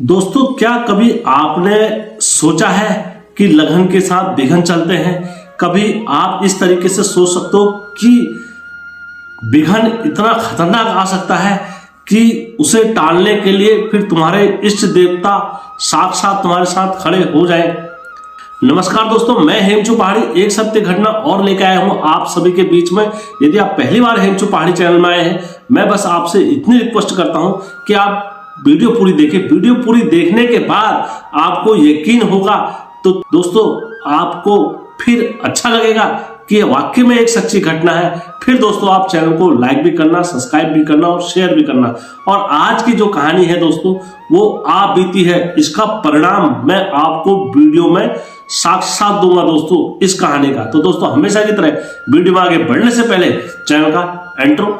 दोस्तों, क्या कभी आपने सोचा है कि लगन के साथ विघन चलते हैं? कभी आप इस तरीके से सोच सकते हो कि विघन इतना खतरनाक आ सकता है कि उसे टालने के लिए फिर तुम्हारे इष्ट देवता साक्षात तुम्हारे साथ खड़े हो जाए। नमस्कार दोस्तों, मैं हेमचू पहाड़ी एक सत्य घटना और लेकर आया हूं आप सभी के बीच में। यदि आप पहली बार हेमचू पहाड़ी चैनल में आए हैं, मैं बस आपसे इतनी रिक्वेस्ट करता हूं कि आप वीडियो पूरी देखें। वीडियो पूरी देखने के बाद आपको यकीन होगा तो दोस्तों आपको फिर अच्छा लगेगा कि वाकई में एक सच्ची घटना है। फिर दोस्तों आप चैनल को लाइक भी करना, सब्सक्राइब भी करना और शेयर भी करना। और आज की जो कहानी है दोस्तों, वो आप बीती है, इसका परिणाम मैं आपको वीडियो में साक्षात दूंगा दोस्तों इस कहानी का। तो दोस्तों हमेशा की तरह वीडियो में आगे बढ़ने से पहले चैनल का इंट्रो।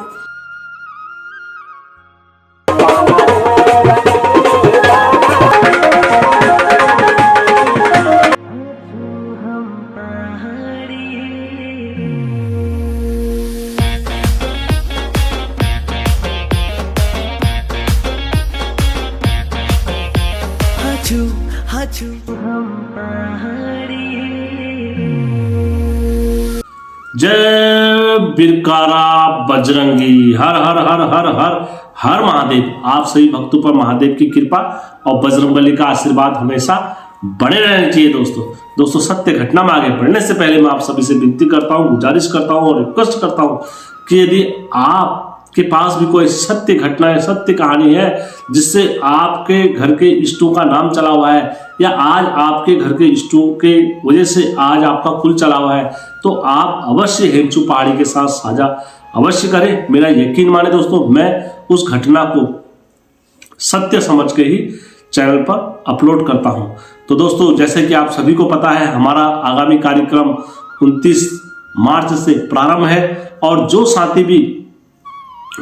जय बिरकारा बजरंगी, हर हर हर हर हर हर महादेव। आप सभी भक्तों पर महादेव की कृपा और बजरंगबली का आशीर्वाद हमेशा बने रहने चाहिए। दोस्तों सत्य घटना में आगे बढ़ने से पहले मैं आप सभी से विनती करता हूं, गुजारिश करता हूं और रिक्वेस्ट करता हूं कि यदि आपके पास भी कोई सत्य घटना है, सत्य कहानी है जिससे आपके घर के इष्टों का नाम चला हुआ है, या आज आपके घर के इष्टों के वजह से आज आपका कुल चला हुआ है, तो आप अवश्य हेमचू पहाड़ी के साथ साझा अवश्य करें। मेरा यकीन माने दोस्तों, मैं उस घटना को सत्य समझ के ही चैनल पर अपलोड करता हूं। तो दोस्तों जैसे कि आप सभी को पता है, हमारा आगामी कार्यक्रम 29 मार्च से प्रारंभ है और जो साथी भी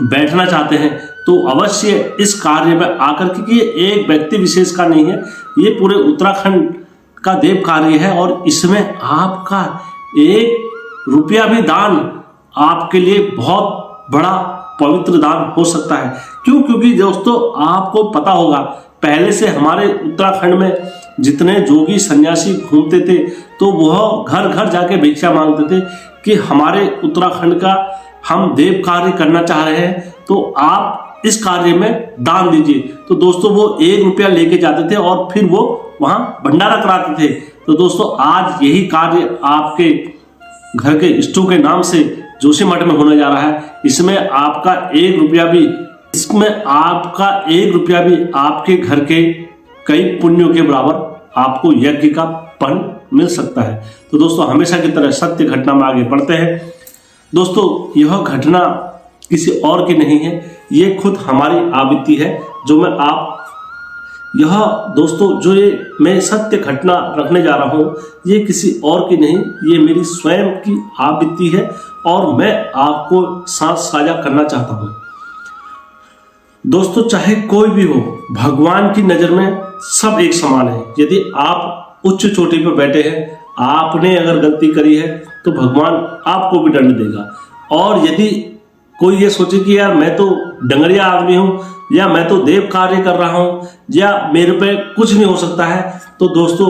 बैठना चाहते हैं तो अवश्य इस कार्य में आकर, क्योंकि ये एक व्यक्ति विशेष का नहीं है, ये पूरे उत्तराखंड का देव कार्य है और इसमें आपका एक रुपया भी दान आपके लिए बहुत बड़ा पवित्र दान हो सकता है। क्यों? क्योंकि दोस्तों आपको पता होगा, पहले से हमारे उत्तराखंड में जितने जोगी सन्यासी घूमते थे तो वह घर घर जाके भिक्षा मांगते थे कि हमारे उत्तराखंड का हम देव कार्य करना चाह रहे हैं, तो आप इस कार्य में दान दीजिए। तो दोस्तों वो 1 रुपया लेके जाते थे और फिर वो वहां भंडारा कराते थे। तो दोस्तों आज यही कार्य आपके घर के इष्टों के नाम से जोशीमठ में होने जा रहा है। इसमें आपका 1 रुपया भी आपके घर के कई पुण्यों के बराबर आपको यज्ञ का फल मिल सकता है। तो दोस्तों हमेशा की तरह सत्य घटना में आगे बढ़ते हैं। दोस्तों यह घटना किसी और की नहीं है, ये खुद हमारी आवृत्ति है जो मैं सत्य घटना रखने जा रहा हूँ, ये किसी और की नहीं, ये मेरी स्वयं की आवृत्ति है और मैं आपको साथ साझा करना चाहता हूँ। दोस्तों चाहे कोई भी हो, भगवान की नजर में सब एक समान है। यदि आप उच्च चोटी पर बैठे हैं, आपने अगर गलती करी है तो भगवान आपको भी दंड देगा। और यदि कोई ये सोचे कि यार मैं तो डंगरिया आदमी हूं, या मैं तो देव कार्य कर रहा हूं, या मेरे पे कुछ नहीं हो सकता है, तो दोस्तों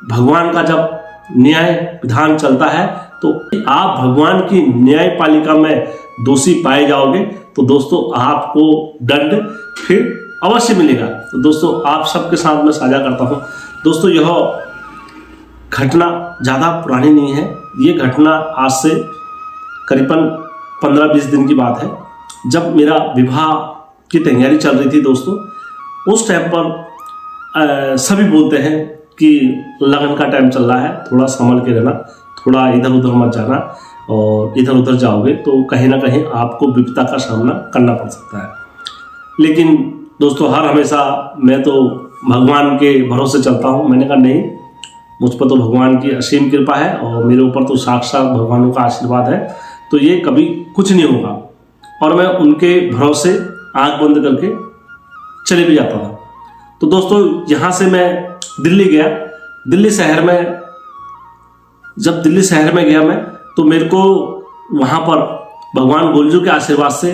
भगवान का जब न्याय विधान चलता है तो आप भगवान की न्यायपालिका में दोषी पाए जाओगे तो दोस्तों आपको दंड फिर अवश्य मिलेगा। तो दोस्तों आप सबके साथ में साझा करता हूं। दोस्तों यह घटना ज़्यादा पुरानी नहीं है, ये घटना आज से करीबन 15-20 दिन की बात है। जब मेरा विवाह की तैयारी चल रही थी दोस्तों, उस टाइम पर सभी बोलते हैं कि लगन का टाइम चल रहा है, थोड़ा संभल के रहना, थोड़ा इधर उधर मत जाना, और इधर उधर जाओगे तो कहीं ना कहीं आपको विपदा का सामना करना पड़ सकता है। लेकिन दोस्तों हर हमेशा मैं तो भगवान के भरोसे चलता हूँ। मैंने कहा नहीं, मुझ पर तो भगवान की असीम कृपा है और मेरे ऊपर तो साक्षात भगवानों का आशीर्वाद है, तो ये कभी कुछ नहीं होगा। और मैं उनके भरोसे आंख बंद करके चले भी जाता था। तो दोस्तों यहाँ से मैं दिल्ली गया। दिल्ली शहर में गया मैं, तो मेरे को वहाँ पर भगवान गोलजू के आशीर्वाद से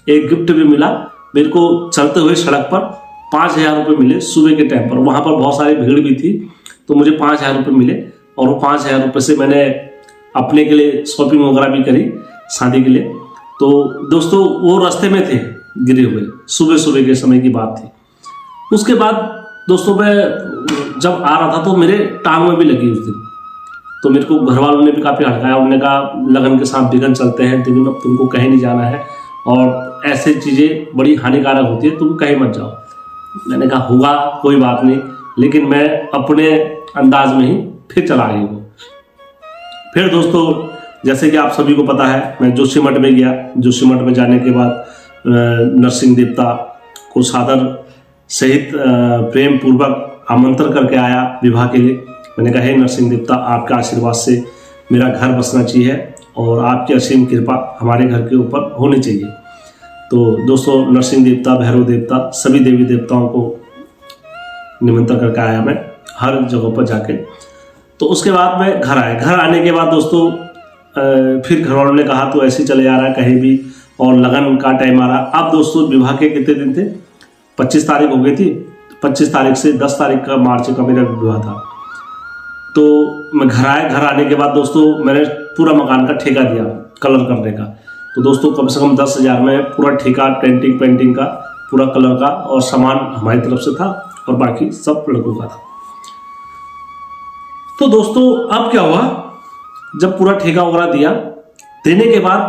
एक गिफ्ट भी मिला। मेरे को चलते हुए सड़क पर 5,000 रुपये मिले सुबह के टाइम पर। वहाँ पर बहुत सारी भीड़ भी थी, तो मुझे 5,000 रुपये मिले और वो 5,000 रुपये से मैंने अपने के लिए शॉपिंग वगैरह भी करी शादी के लिए। तो दोस्तों वो रास्ते में थे गिरे हुए, सुबह सुबह के समय की बात थी। उसके बाद दोस्तों मैं जब आ रहा था तो मेरे टांग में भी लगी उस दिन, तो मेरे को घर वालों ने भी काफ़ी हड़काया। उन्होंने कहा लगन के साथ बिगन चलते हैं, लेकिन अब तुमको कहीं नहीं जाना है और ऐसे चीज़ें बड़ी हानिकारक होती है, तुम कहीं मत जाओ। मैंने कहा होगा कोई बात नहीं, लेकिन मैं अपने अंदाज में ही फिर चला गई हूँ। फिर दोस्तों जैसे कि आप सभी को पता है, मैं जोशीमठ में गया। जोशीमठ में जाने के बाद नरसिंह देवता को सादर सहित प्रेम पूर्वक आमंत्रण करके आया विवाह के लिए। मैंने कहा हे नरसिंह देवता, आपके आशीर्वाद से मेरा घर बसना चाहिए और आपकी असीम कृपा हमारे घर के ऊपर होनी चाहिए। तो दोस्तों नरसिंह देवता, भैरव देवता, सभी देवी देवताओं को निमंत्रण करके आया मैं हर जगह पर जाके। तो उसके बाद मैं घर आया। घर आने के बाद दोस्तों फिर घर वालों ने कहा तो ऐसे चले जा रहा है कहीं भी, और लगन का टाइम आ रहा। अब दोस्तों विवाह के कितने दिन थे, 25 तारीख हो गई थी। 25 तारीख से 10 तारीख का मार्च का मेरा विवाह था। तो मैं घर आया। घर आने के बाद दोस्तों मैंने पूरा मकान का ठेका दिया कलर करने का। तो दोस्तों कम से कम 10,000 में पूरा ठेका पेंटिंग का पूरा कलर का, और सामान हमारी तरफ से था और बाकी सब लड़कों का था। तो दोस्तों अब क्या हुआ, जब पूरा ठेका वगैरह दिया, देने के बाद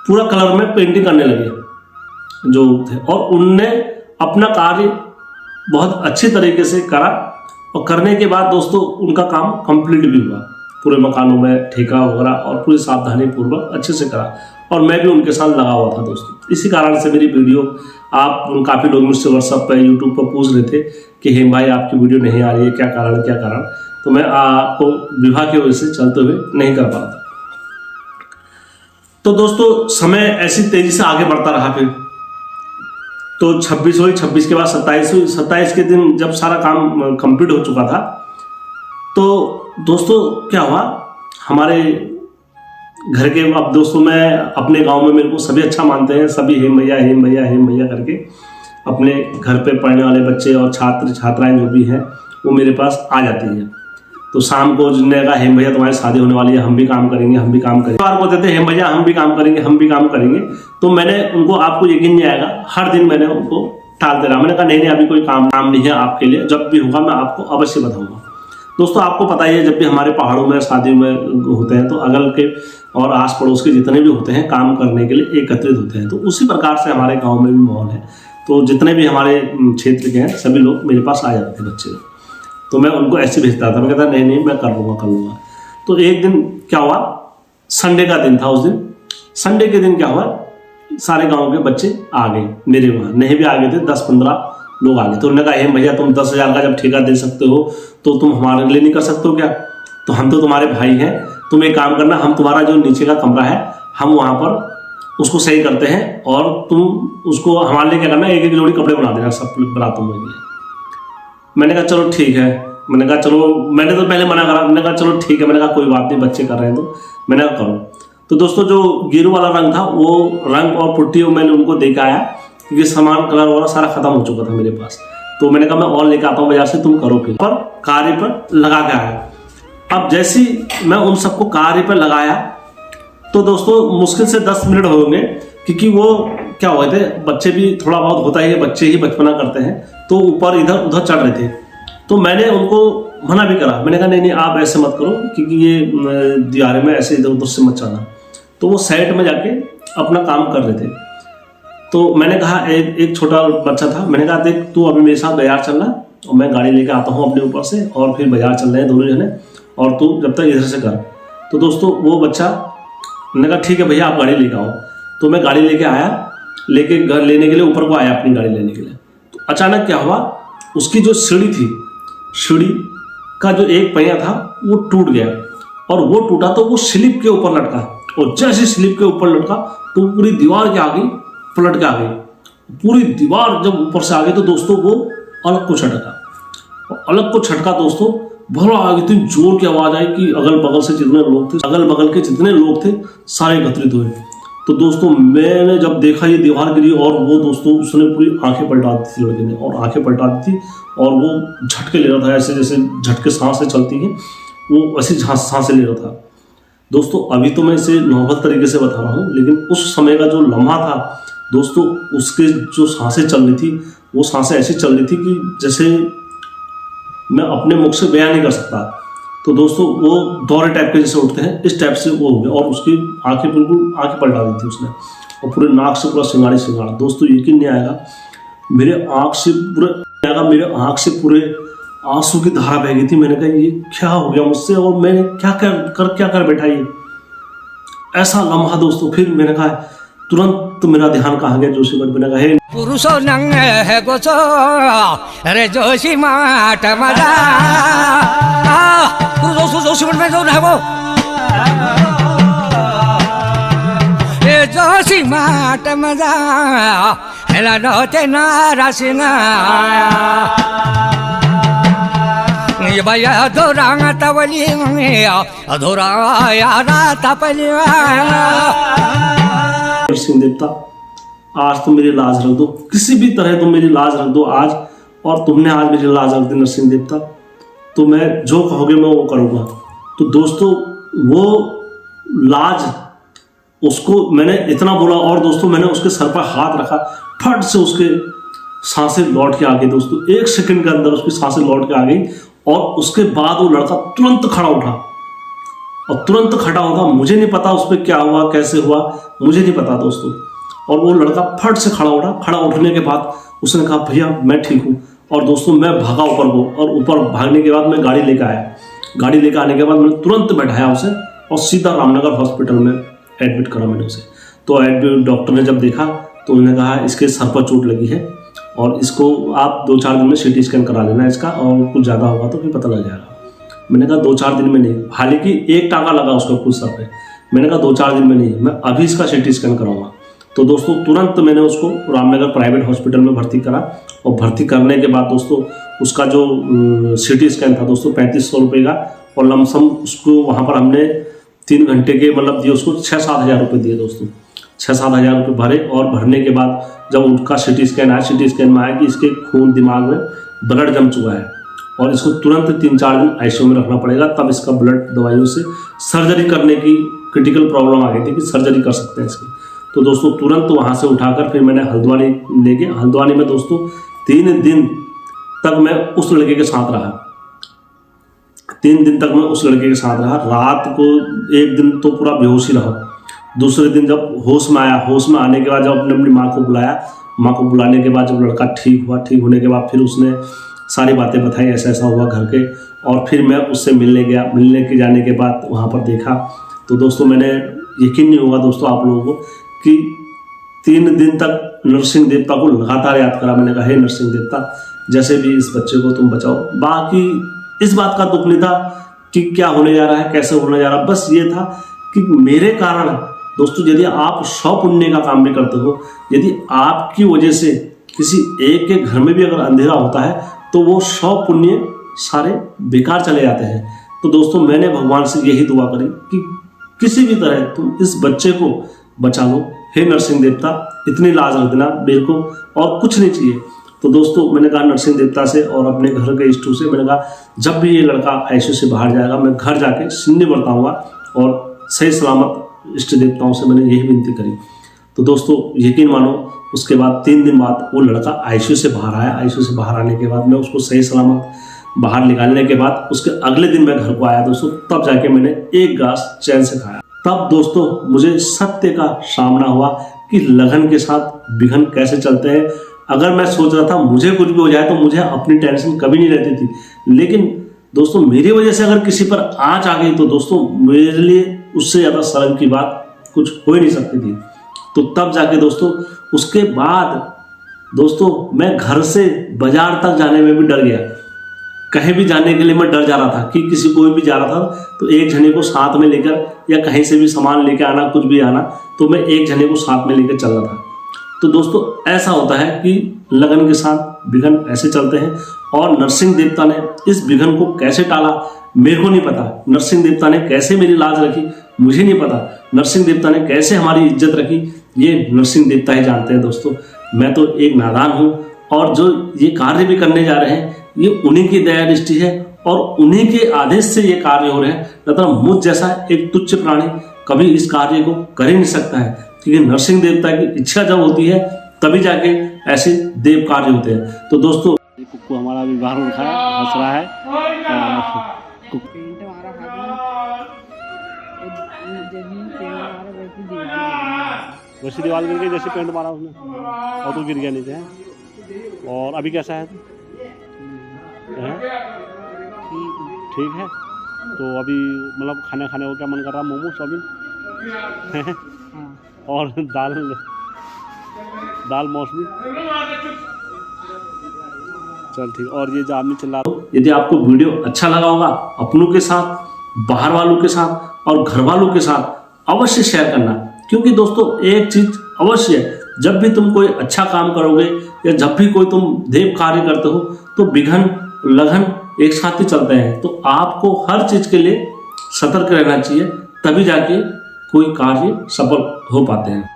पूरा कलर में पेंटिंग करने लगे जो थे, और उनने अपना कार्य बहुत अच्छे तरीके से करा। और करने के बाद दोस्तों उनका काम कंप्लीट भी हुआ, पूरे मकानों में ठेका वगैरह, और पूरी सावधानी पूर्वक अच्छे से करा। और मैं भी उनके साथ लगा हुआ था दोस्तों। इसी कारण से मेरी वीडियो आप काफ़ी लोग मुझसे व्हाट्सएप पर, यूट्यूब पर पूछ रहे थे कि हेम भाई आपकी वीडियो नहीं आ रही है, क्या कारण। तो मैं आपको विवाह की वजह से चलते हुए नहीं कर पाता। तो दोस्तों समय ऐसी तेजी से आगे बढ़ता रहा। फिर तो 26 हुई, 26 के बाद 27 हुई। 27 के दिन जब सारा काम कंप्लीट हो चुका था, तो दोस्तों क्या हुआ, हमारे घर के, अब दोस्तों मैं अपने गांव में मेरे को सभी अच्छा मानते हैं, सभी हेम भैया करके अपने घर पे पढ़ने वाले बच्चे और छात्र छात्राएं जो भी हैं वो मेरे पास आ जाती हैं। तो शाम को जिन्होंने कहा हेम भैया तुम्हारी शादी होने वाली है, हम भी काम करेंगे। बार बोलते थे हेम भैया हम भी काम करेंगे। तो मैंने उनको, आपको यकीन नहीं आएगा, हर दिन मैंने उनको टालते रहा। मैंने कहा नहीं अभी कोई काम नहीं है आपके लिए, जब भी होगा मैं आपको अवश्य बताऊंगा। दोस्तों आपको पता ही है, जब भी हमारे पहाड़ों में शादी में होते हैं तो अगल के और आस पड़ोस के जितने भी होते हैं काम करने के लिए एकत्रित होते हैं। तो उसी प्रकार से हमारे गाँव में भी माहौल है। तो जितने भी हमारे क्षेत्र के हैं सभी लोग मेरे पास आ जाते थे बच्चे। तो मैं उनको ऐसे भेजता था, मैं कहता नहीं मैं कर लूँगा। तो एक दिन क्या हुआ, संडे का दिन था। उस दिन संडे के दिन क्या हुआ, सारे गांव के बच्चे आ गए मेरे वहाँ, नहीं भी आ गए थे, 10-15 लोग आ गए। तो उन्होंने कहा हेम भैया तुम 10,000 का जब ठेका दे सकते हो तो तुम हमारे लिए नहीं कर सकते हो क्या? तो हम तो तुम्हारे भाई हैं, तुम एक काम करना, हम तुम्हारा जो नीचे का कमरा है हम वहाँ पर उसको सही करते हैं, और तुम उसको हमारे लिए क्या करना, एक जोड़ी कपड़े बना देना सब बरातों में। मैंने कहा चलो ठीक है। मैंने कहा चलो, मैंने तो पहले मना करा, मैंने कहा चलो ठीक है। मैंने कहा कोई बात नहीं, बच्चे कर रहे हैं तो मैंने कहा करो। तो दोस्तों जो गेरू वाला रंग था वो रंग और पुट्टी मैंने उनको दे के आया, क्योंकि सामान कलर वगैरह सारा खत्म हो चुका था मेरे पास। तो मैंने कहा मैं और लेके आता हूँ बाजार से, तुम करो। फिर पर कार्य पर लगा के आया। अब जैसे मैं उन सबको कार्य पर लगाया तो दोस्तों मुश्किल से 10 मिनट हो गए, क्योंकि वो क्या हुए थे, बच्चे भी थोड़ा बहुत होता है, बच्चे ही बचपना करते हैं, तो ऊपर इधर उधर चढ़ रहे थे। तो मैंने उनको मना भी करा, मैंने कहा नहीं आप ऐसे मत करो, क्योंकि ये दिवारे में ऐसे इधर उधर से मत चढ़ना। तो वो साइड में जाके अपना काम कर रहे थे। तो मैंने कहा एक छोटा बच्चा था, मैंने कहा देख तू अभी मेरे साथ बाजार चलना, और मैं गाड़ी लेके आता हूँ अपने ऊपर से, और फिर बाजार चल रहे हैं दोनों जने, और तू जब तक इधर से कर। तो दोस्तों वो बच्चा, मैंने कहा ठीक है भैया आप गाड़ी लेके आओ। तो मैं गाड़ी लेके आया, लेके घर लेने के लिए ऊपर को आया अपनी गाड़ी लेने के लिए। तो अचानक क्या हुआ, उसकी जो सीढ़ी थी, सीढ़ी का जो एक पहिया था वो टूट गया, और वो टूटा तो वो स्लिप के ऊपर लटका, और जैसे स्लिप के ऊपर लटका तो पूरी दीवार के आगे पलट के आ गई। पूरी दीवार जब ऊपर से आ गई तो दोस्तों वो अलग को छटका दोस्तों, भला इतनी जोर की आवाज आई कि अगल बगल के जितने लोग थे सारे एकत्रित हुए, तो दोस्तों मैंने जब देखा ये दीवार गिरी, और वो दोस्तों उसने पूरी आंखें पलटा दी थी लड़के ने, और आंखें पलटा दी थी, और वो झटके ले रहा था, ऐसे जैसे झटके सांसें चलती हैं वो वैसी सांसें ले रहा था। दोस्तों अभी तो मैं इसे नॉर्मल तरीके से बता रहा हूँ, लेकिन उस समय का जो लम्हा था दोस्तों, उसके जो सांसें चल रही थी वो सांसें ऐसी चल रही थी कि जैसे मैं अपने मुख से बयान नहीं कर सकता। तो दोस्तों वो दौरे टाइप के जैसे उठते हैं, इस टाइप से वो हो गया, और उसकी आंखें बिल्कुल आंखें पलटा दी थी उसने, और पूरे नाक से पूरा सिंगाड़ा। दोस्तों यकीन नहीं आएगा, मेरे आँख से पूरे आंसू की धारा बह गई थी। मैंने कहा ये क्या हो गया मुझसे, और मैंने क्या कर बैठा ये ऐसा लम्हा दोस्तों। फिर मैंने कहा तुरंत मेरा ध्यान कहाँ गया जोशी मठ। मैंने कहा हे पुरुषो नंग है गोचो अरे जोशी मठ मजा जोशी मठ में जो है वो जोशी मठ मजा हेला नोते नारा सिंगा ये भैया दोरांग तवली अधोरा यारा तपली नरसिंह देवता आज तुम मेरी लाज रख दो, किसी भी तरह तुम मेरी लाज रख दो आज, और तुमने आज मेरी लाज रख दी नरसिंह देवता, तो मैं जो कहोगे मैं वो करूँगा। तो दोस्तों वो लाज उसको मैंने इतना बोला, और दोस्तों मैंने उसके सर पर हाथ रखा, फट से उसके सांसें लौट के आ गई दोस्तों। 1 सेकंड के अंदर उसकी सांसें लौट के आ गई, और उसके बाद वो लड़का तुरंत खड़ा उठा, और तुरंत खड़ा होगा। मुझे नहीं पता उस पर क्या हुआ, कैसे हुआ, मुझे नहीं पता दोस्तों। और वो लड़का फट से खड़ा उठा। खड़ा उठने के बाद उसने कहा भैया मैं ठीक हूँ, और दोस्तों मैं भागा ऊपर को, और ऊपर भागने के बाद मैं गाड़ी लेकर आया। गाड़ी लेकर आने के बाद मैंने तुरंत बैठाया उसे, और सीधा रामनगर हॉस्पिटल में एडमिट करा मैंने उसे। तो एडमिट डॉक्टर ने जब देखा तो उन्होंने कहा इसके सर पर चोट लगी है, और इसको आप 2-4 दिन में CT स्कैन करा लेना इसका, और कुछ ज़्यादा होगा तो फिर पता लग जाएगा। मैंने कहा 2-4 दिन में नहीं, हालांकि 1 टाँका लगा उसका कुछ सर पे। मैंने कहा 2-4 दिन में नहीं, मैं अभी इसका CT स्कैन कराऊंगा। तो दोस्तों तुरंत मैंने उसको रामनगर प्राइवेट हॉस्पिटल में भर्ती करा, और भर्ती करने के बाद दोस्तों उसका जो CT स्कैन था दोस्तों 3500 रुपये का, और लमसम उसको वहाँ पर हमने 3 घंटे के मतलब दिए उसको 6-7 हज़ार रुपये दिए दोस्तों। 6-7 हज़ार रुपये भरे, और भरने के बाद जब उनका CT स्कैन आया, CT स्कैन में आया कि इसके खून दिमाग में ब्लड जम चुका है, और इसको तुरंत 3-4 दिन ICU में रखना पड़ेगा, तब इसका ब्लड दवाइयों से सर्जरी करने की क्रिटिकल प्रॉब्लम आ गई थी कि सर्जरी कर सकते हैं इसकी। तो दोस्तों तुरंत वहाँ से उठाकर फिर मैंने हल्द्वानी ले गया। हल्द्वानी में दोस्तों 3 दिन तक मैं उस लड़के के साथ रहा। 3 दिन तक मैं उस लड़के के साथ रहा। रात को 1 दिन तो पूरा बेहोश ही रहा। दूसरे दिन जब होश में आया, होश में आने के बाद जब अपनी माँ को बुलाया, माँ को बुलाने के बाद जब लड़का ठीक हुआ, ठीक होने के बाद फिर उसने सारी बातें बताई, ऐसा ऐसा हुआ घर के, और फिर मैं उससे मिलने गया। मिलने के जाने के बाद वहाँ पर देखा तो दोस्तों मैंने यकीन नहीं होगा दोस्तों आप लोगों को कि 3 दिन तक नरसिंह देवता को लगातार याद करा। मैंने कहा हे नरसिंह देवता जैसे भी इस बच्चे को तुम बचाओ। बाकी इस बात का दुख नहीं था कि क्या होने जा रहा है, कैसे होने जा रहा है, बस ये था कि मेरे कारण दोस्तों यदि आप 100 पुण्य का काम भी करते हो, यदि आपकी वजह से किसी एक के घर में भी अगर अंधेरा होता है तो वो 100 पुण्य सारे बेकार चले जाते हैं। तो दोस्तों मैंने भगवान से यही दुआ करी कि किसी भी तरह तुम इस बच्चे को बचा लो। हे नरसिंह देवता इतनी लाज रख देना मेरे को, और कुछ नहीं चाहिए। तो दोस्तों मैंने कहा नरसिंह देवता से और अपने घर के इष्टों से, मैंने कहा जब भी ये लड़का ICU से बाहर जाएगा मैं घर जाके सिन्नी बरताऊँगा, और सही सलामत इष्ट देवताओं से मैंने यही विनती करी। तो दोस्तों यकीन मानो उसके बाद 3 दिन बाद वो लड़का ICU से बाहर आया। ICU से बाहर आने के बाद मैं उसको सही सलामत बाहर निकालने के बाद उसके अगले दिन मैं घर को आया दोस्तों, तब जाके मैंने एक घास चैन से खाया। तब दोस्तों मुझे सत्य का सामना हुआ कि लगन के साथ विघन कैसे चलते हैं। अगर मैं सोच रहा था मुझे कुछ भी हो जाए तो मुझे अपनी टेंशन कभी नहीं रहती थी, लेकिन दोस्तों मेरी वजह से अगर किसी पर आँच आ गई तो दोस्तों मेरे लिए उससे ज़्यादा शर्म की बात कुछ हो ही नहीं सकती थी। तो तब जाके दोस्तों उसके बाद दोस्तों मैं घर से बाजार तक जाने में भी डर गया। कहीं भी जाने के लिए मैं डर जा रहा था कि किसी कोई भी जा रहा था तो एक जने को साथ में लेकर, या कहीं से भी सामान लेकर आना, कुछ भी आना, तो मैं एक जने को साथ में लेकर चल रहा था। तो दोस्तों ऐसा होता है कि लगन के साथ विघन ऐसे चलते हैं, और नरसिंह देवता ने इस विघन को कैसे टाला मेरे को नहीं पता। नरसिंह देवता ने कैसे मेरी लाज रखी मुझे नहीं पता, नरसिंह देवता ने कैसे हमारी इज्जत रखी, ये नरसिंह देवता ही जानते हैं दोस्तों। मैं तो एक नादान हूँ, और जो ये कार्य भी करने जा रहे हैं ये उन्हीं की दया दृष्टि है और उन्हीं के आदेश से ये कार्य हो रहे हैं। मतलब मुझ जैसा एक तुच्छ प्राणी कभी इस कार्य को कर ही नहीं सकता है, क्योंकि नरसिंह देवता की इच्छा जब होती है तभी जाके ऐसे देव कार्य होते हैं। तो दोस्तों कुक्कू हमारा भी बाहर उठा है, हंस रहा है। वैसी दीवार गिर गई जैसे पेंट मारा उसने, और तो गिर गया नीचे है। और अभी कैसा है? ठीक है। तो अभी मतलब खाने को क्या मन कर रहा? मोमोज अभी और दाल मौसमी। चल ठीक। और ये जो आदमी चल रहा, यदि आपको वीडियो अच्छा लगा होगा अपनों के साथ, बाहर वालों के साथ और घर वालों के साथ अवश्य शेयर करना, क्योंकि दोस्तों एक चीज अवश्य है, जब भी तुम कोई अच्छा काम करोगे या जब भी कोई तुम देव कार्य करते हो तो विघ्न लगन एक साथ ही चलते हैं। तो आपको हर चीज के लिए सतर्क रहना चाहिए, तभी जाके कोई कार्य सफल हो पाते हैं।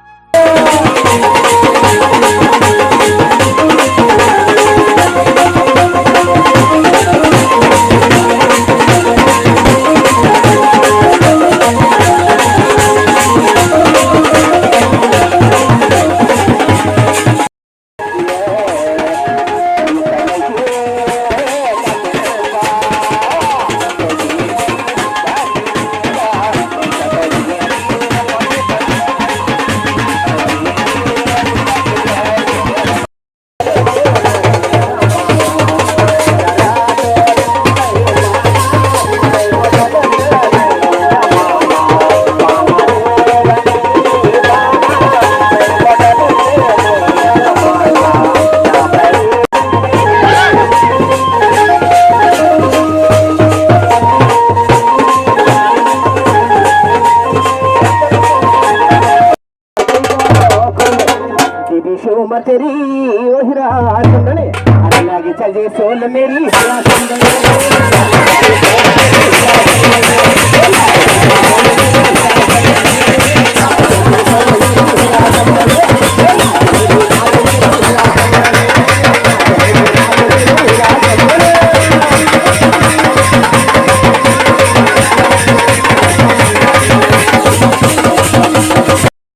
तेरी ओहिरा सुनने अरे लागी चल जे सोल मेरी हला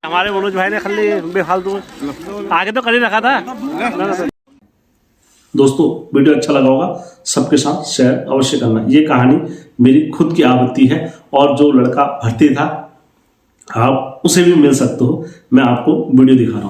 हमारे मनोज भाई ने खाली बेफालतू आगे तो कर ही रखा था। दोस्तों वीडियो अच्छा लगा होगा सबके साथ शेयर अवश्य करना। ये कहानी मेरी खुद की आवृत्ति है, और जो लड़का भर्ती था आप उसे भी मिल सकते हो। मैं आपको वीडियो दिखा रहा हूँ।